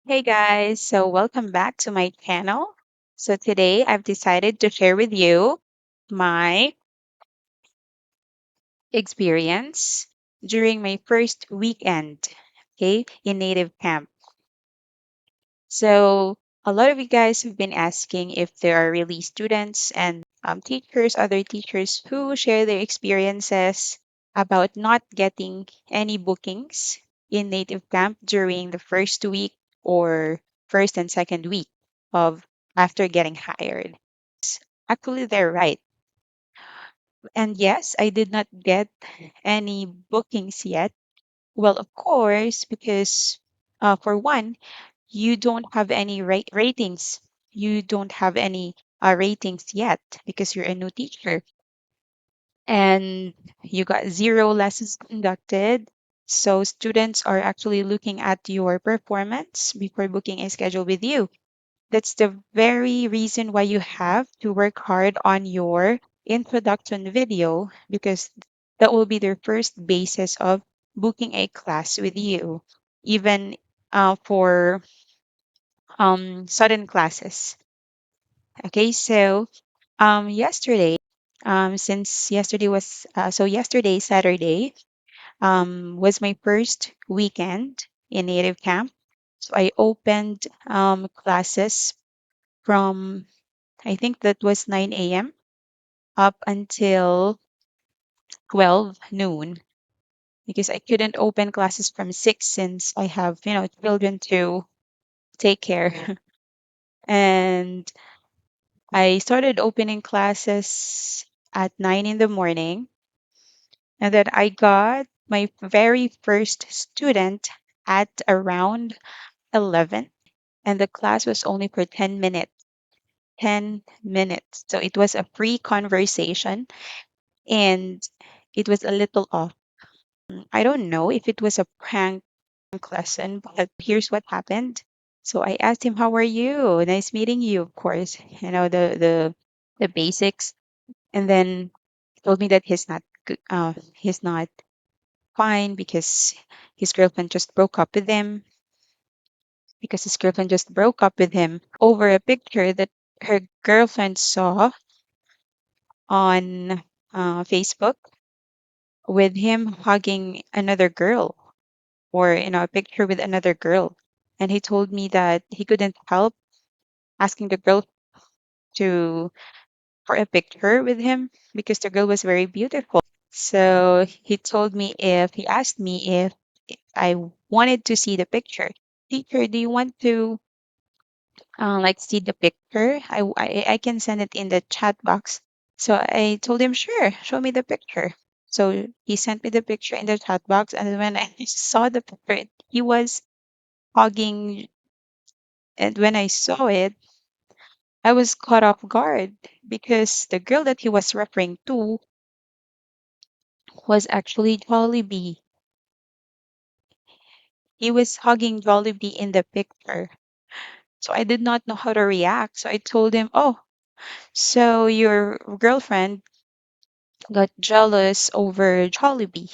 Hey guys, so welcome back to my channel. So today I've decided to share with you my experience during my first weekend, okay, in native camp. So a lot of you guys have been asking if there are really students and teachers, other teachers who share their experiences about not getting any bookings in native camp during the first week or first and second week of after getting hired. Actually, they're right. And yes, I did not get any bookings yet. Well, of course, because for one, you don't have any ratings. You don't have any ratings yet because you're a new teacher and you got zero lessons conducted. So students are actually looking at your performance before booking a schedule with you. That's the very reason why you have to work hard on your introduction video because that will be their first basis of booking a class with you, even for sudden classes. Okay, so yesterday, since yesterday was yesterday Saturday was my first weekend in native camp. So I opened classes from I think that was 9 a.m. up until 12 noon because I couldn't open classes from 6 since I have, children to take care. And I started opening classes at 9 in the morning. And then I got my very first student at around 11. And the class was only for 10 minutes. 10 minutes. So it was a free conversation and it was a little off. I don't know if it was a prank lesson, but here's what happened. So I asked him, "How are you? Nice meeting you." Of course, the basics, and then he told me that he's not good. He's not fine because his girlfriend just broke up with him. Because his girlfriend just broke up with him over a picture that her girlfriend saw on Facebook with him hugging another girl or a picture with another girl. And he told me that he couldn't help asking the girl to for a picture with him because the girl was very beautiful. So he asked me if I wanted to see the picture. Teacher, do you want to like see the picture? I can send it in the chat box. So I told him, sure, show me the picture. So he sent me the picture in the chat box, and when I saw the picture, he was hugging. And when I saw it, I was caught off guard because the girl that he was referring to was actually Jollibee. He was hugging Jollibee in the picture. So I did not know how to react. So I told him, oh, so your girlfriend got jealous over Jollibee.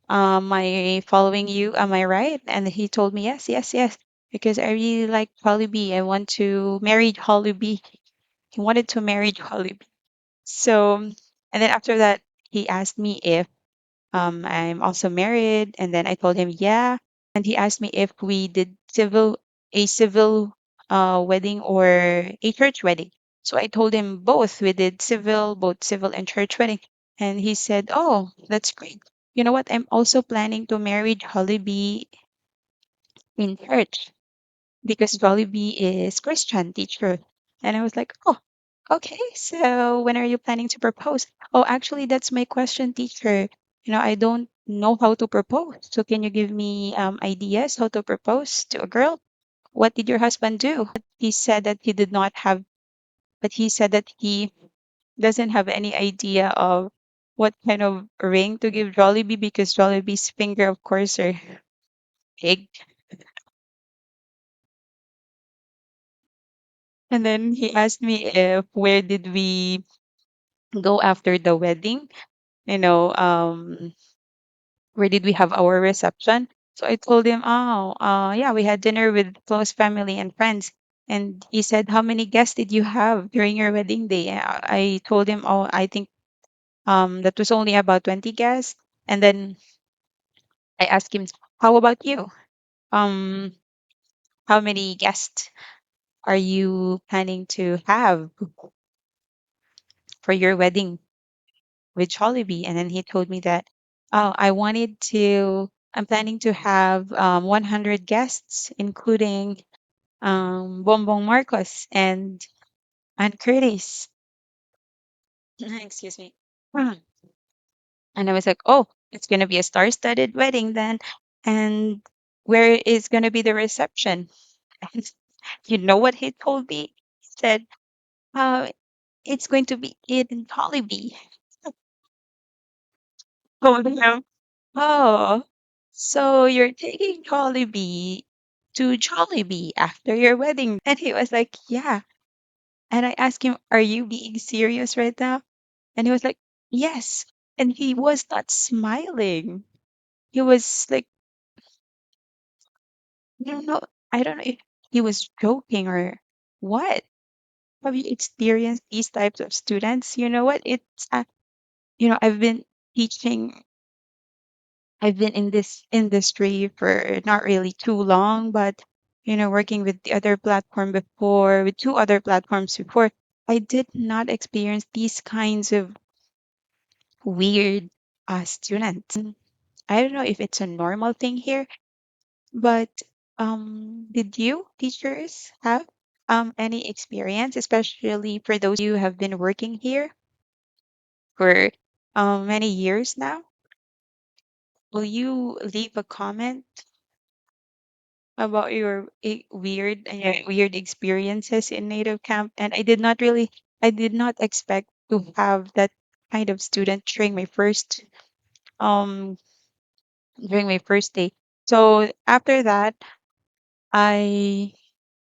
Am I following you? Am I right? And he told me, yes, yes, yes, because I really like Jollibee. I want to marry Jollibee. He wanted to marry Jollibee. So, and then after that, he asked me if I'm also married, and then I told him yeah, and he asked me if we did civil wedding or a church wedding. So I told him both. We did both civil and church wedding, and he said, "Oh, that's great. You know what? I'm also planning to marry Jollibee in church." Because Jollibee is Christian teacher. And I was like, oh, okay. So when are you planning to propose? Oh, actually, that's my question, teacher. I don't know how to propose. So can you give me ideas how to propose to a girl? What did your husband do? He said that he did not have, but he said that he doesn't have any idea of what kind of ring to give Jollibee because Jollibee's finger, of course, are big. And then he asked me if where did we go after the wedding, you know, where did we have our reception? So I told him, oh, yeah, we had dinner with close family and friends. And he said, how many guests did you have during your wedding day? I told him, oh, I think that was only about 20 guests. And then I asked him, how about you? Um, how many guests are you planning to have for your wedding with Jollibee? And then he told me that, oh, I'm planning to have 100 guests, including Bongbong Marcos and Curtis. Excuse me. And I was like, oh, it's going to be a star studded wedding then. And where is going to be the reception? And you know what he told me? He said, uh, it's going to be in Jollibee. Told him, oh, so you're taking Jollibee to Jollibee after your wedding. And he was like, yeah. And I asked him, are you being serious right now? And he was like, yes. And he was not smiling. He was like, I don't know. I don't know if he was joking or what. Have you experienced these types of students? You know what? I've been teaching, I've been in this industry for not really too long, but, working with the other platform before, with two other platforms before, I did not experience these kinds of weird students. I don't know if it's a normal thing here, but did you teachers have any experience, especially for those you have been working here for many years now? Will you leave a comment about your weird experiences in native camp? And I did not expect to have that kind of student um during my first day. So after that, I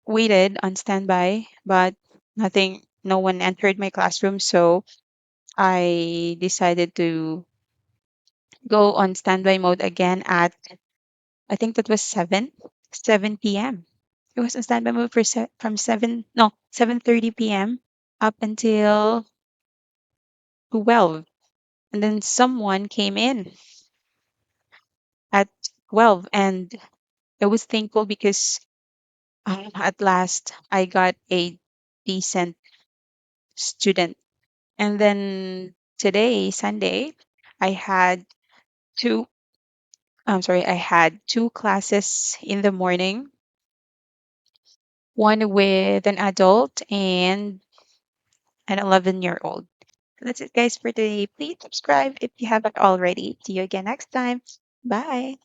waited on standby, but no one entered my classroom. So I decided to go on standby mode again at, I think that was 7 p.m. It was on standby mode from 7, no, 7:30 p.m. up until 12. And then someone came in at 12, and I was thankful because at last I got a decent student. And then today, Sunday, I had two, I had two classes in the morning, one with an adult and an 11-year-old. That's it, guys, for today. Please subscribe if you haven't already. See you again next time. Bye.